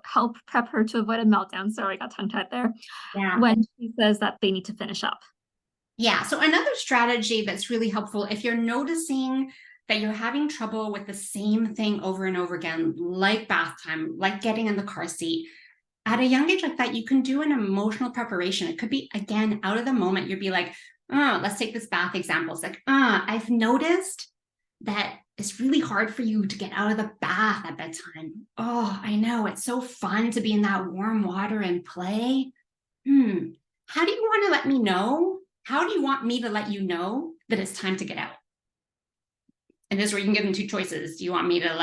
help prep her to avoid a meltdown. Sorry, I got tongue tied there. Yeah. When she says that they need to finish up. Yeah. So another strategy that's really helpful if you're noticing that you're having trouble with the same thing over and over again, like bath time, like getting in the car seat, at a young age like that, you can do an emotional preparation. It could be, again, out of the moment. You'd be like, oh, let's take this bath example. It's like, I've noticed that it's really hard for you to get out of the bath at bedtime. Oh, I know. It's so fun to be in that warm water and play. How do you want to let me know? How do you want me to let you know that it's time to get out? And this is where you can give them two choices. Do you want me to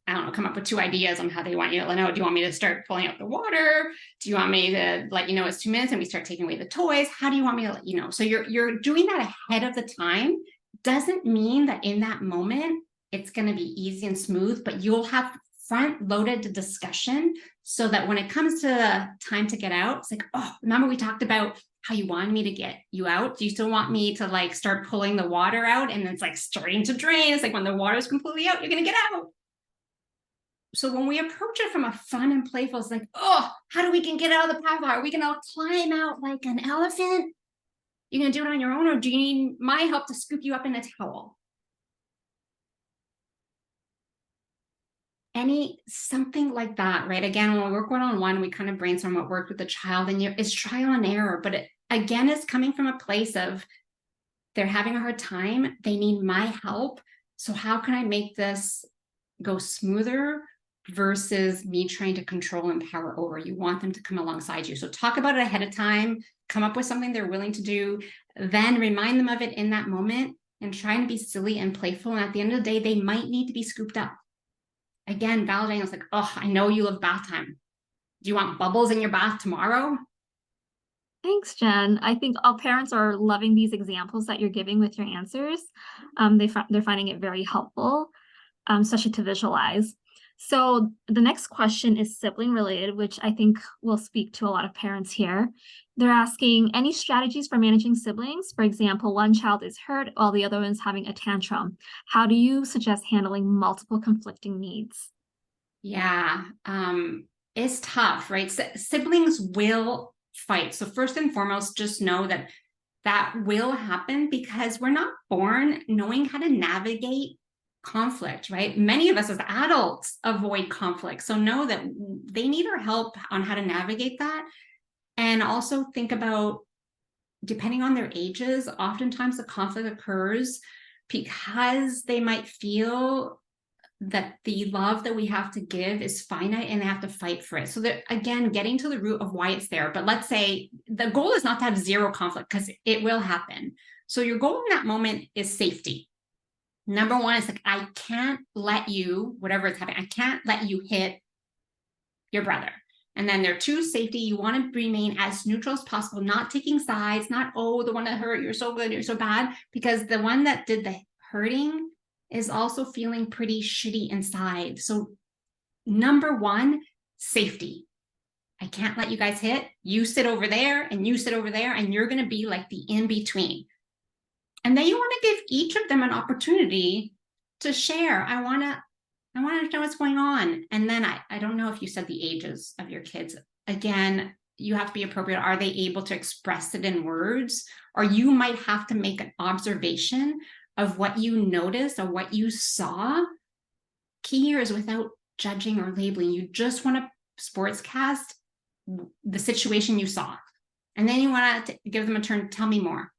I don't know, come up with 2 ideas on how they want you to let know? Do you want me to start pulling out the water? Do you want me to let you know it's 2 minutes and we start taking away the toys? How do you want me to let you know? So you're doing that ahead of the time. Doesn't mean that in that moment it's going to be easy and smooth, but you'll have front-loaded discussion so that when it comes to time to get out, it's like, oh, remember we talked about how you wanted me to get you out? Do you still want me to start pulling the water out and it's starting to drain? It's like when the water is completely out, you're going to get out. So when we approach it from a fun and playful, it's like, oh, how do we can get out of the path? Are we going to climb out like an elephant? You going to do it on your own, or do you need my help to scoop you up in a towel? Something like that, right? Again, when we work one-on-one, we kind of brainstorm what worked with the child, and it's trial and error. But again, it's coming from a place of they're having a hard time. They need my help. So how can I make this go smoother versus me trying to control and power over? You want them to come alongside you. So talk about it ahead of time, come up with something they're willing to do, then remind them of it in that moment and trying to be silly and playful. And at the end of the day, they might need to be scooped up. Again, validating, it's like, oh, I know you love bath time. Do you want bubbles in your bath tomorrow? Thanks, Jen. I think all parents are loving these examples that you're giving with your answers. They're finding it very helpful, especially to visualize. So the next question is sibling related, which I think will speak to a lot of parents here. They're asking any strategies for managing siblings. For example, one child is hurt while the other one's having a tantrum. How do you suggest handling multiple conflicting needs? Yeah, it's tough, right? Siblings will fight. So first and foremost, just know that that will happen because we're not born knowing how to navigate conflict, right? Many of us as adults avoid conflict. So know that they need our help on how to navigate that. And also think about, depending on their ages, oftentimes the conflict occurs because they might feel that the love that we have to give is finite and they have to fight for it. So that, again, getting to the root of why it's there. But let's say the goal is not to have zero conflict because it will happen. So your goal in that moment is safety. Number one is like, I can't let you, whatever is happening, I can't let you hit your brother. And then there two, safety. You want to remain as neutral as possible, not taking sides, not, oh, the one that hurt, you're so good, you're so bad, because the one that did the hurting is also feeling pretty shitty inside. So number one, safety. I can't let you guys hit. You sit over there and you sit over there, and you're going to be like the in-between. And then you want to give each of them an opportunity to share. I want to understand what's going on. And then I don't know if you said the ages of your kids. Again, you have to be appropriate. Are they able to express it in words? Or you might have to make an observation of what you noticed or what you saw. Key here is without judging or labeling. You just want to sportscast the situation you saw. And then you want to give them a turn, tell me more.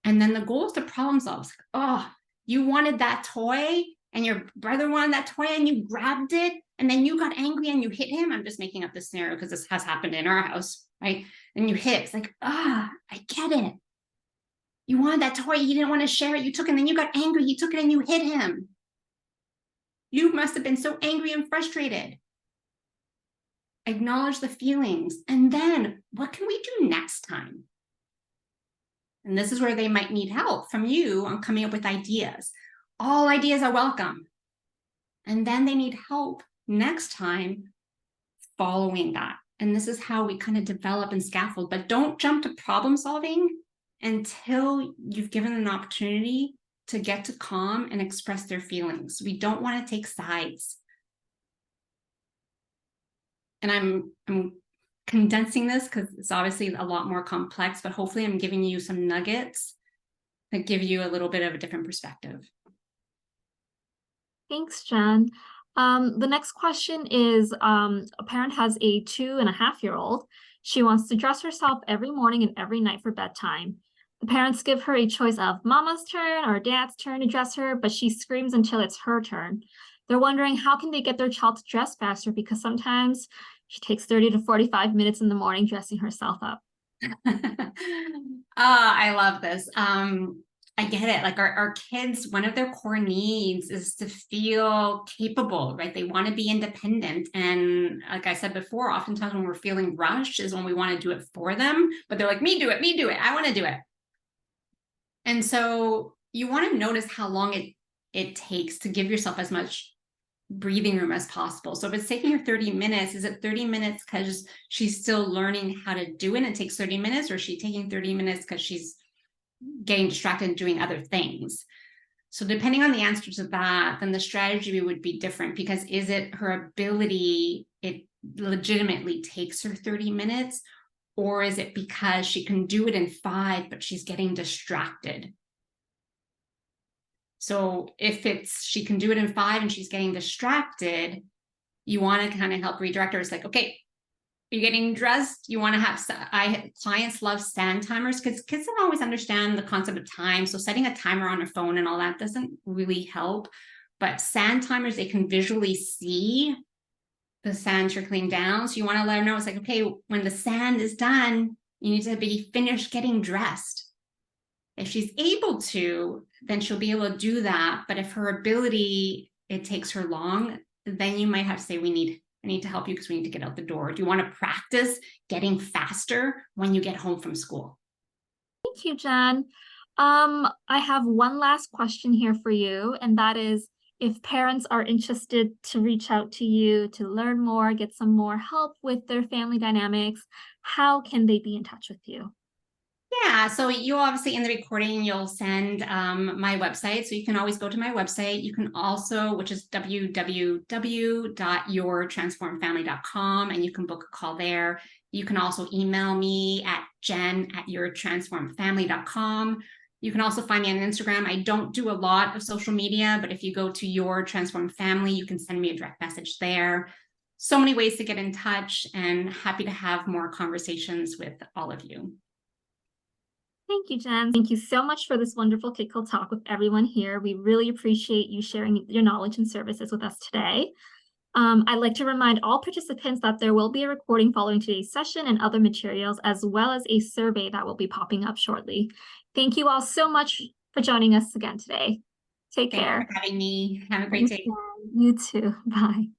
And then the goal is to problem solve. Oh, you wanted that toy and your brother wanted that toy and you grabbed it and then you got angry and you hit him. I'm just making up this scenario because this has happened in our house, right? And you hit, it's like, I get it. You wanted that toy, you didn't want to share it, you took it, and then you got angry, you took it and you hit him. You must have been so angry and frustrated. Acknowledge the feelings. And then what can we do next time? And this is where they might need help from you on coming up with ideas. All ideas are welcome. And then they need help next time following that. And this is how we kind of develop and scaffold, but don't jump to problem solving until you've given an opportunity to get to calm and express their feelings. We don't want to take sides. And I'm condensing this because it's obviously a lot more complex, but hopefully I'm giving you some nuggets that give you a little bit of a different perspective. Thanks, Jen. The next question is, a parent has a 2.5-year-old. She wants to dress herself every morning and every night for bedtime. The parents give her a choice of mama's turn or dad's turn to dress her, but she screams until it's her turn. They're wondering how can they get their child to dress faster because sometimes she takes 30 to 45 minutes in the morning dressing herself up. I love this. I get it. Like our kids, one of their core needs is to feel capable, right? They want to be independent. And like I said before, oftentimes when we're feeling rushed is when we want to do it for them, but they're like, me do it. I want to do it. And so you want to notice how long it takes to give yourself as much breathing room as possible. So if it's taking her 30 minutes, is it 30 minutes because she's still learning how to do it and it takes 30 minutes, or is she taking 30 minutes because she's getting distracted and doing other things? So depending on the answer to that, then the strategy would be different, because is it her ability, it legitimately takes her 30 minutes, or is it because she can do it in 5, but she's getting distracted? So if it's she can do it in 5 and she's getting distracted, you want to kind of help redirect her. It's like, okay, you're getting dressed. You want to have, clients love stand timers because kids don't always understand the concept of time. So setting a timer on a phone and all that doesn't really help. But sand timers, they can visually see the sand trickling down. So you want to let her know, it's like, okay, when the sand is done, you need to be finished getting dressed. If she's able to, then she'll be able to do that. But if her ability, it takes her long, then you might have to say, I need to help you because we need to get out the door. Do you want to practice getting faster when you get home from school? Thank you, Jen. I have one last question here for you, and that is, if parents are interested to reach out to you to learn more, get some more help with their family dynamics, how can they be in touch with you? Yeah, so you obviously in the recording, you'll send my website. So you can always go to my website. You can also, which is www.yourtransformedfamily.com, and you can book a call there. You can also email me at jen@yourtransformedfamily.com. You can also find me on Instagram. I don't do a lot of social media, but if you go to Your Transformed Family, you can send me a direct message there. So many ways to get in touch, and happy to have more conversations with all of you. Thank you, Jen. Thank you so much for this wonderful Kickle Talk with everyone here. We really appreciate you sharing your knowledge and services with us today. I'd like to remind all participants that there will be a recording following today's session and other materials, as well as a survey that will be popping up shortly. Thank you all so much for joining us again today. Take care. Thanks for having me. Have a great day. You too. Bye.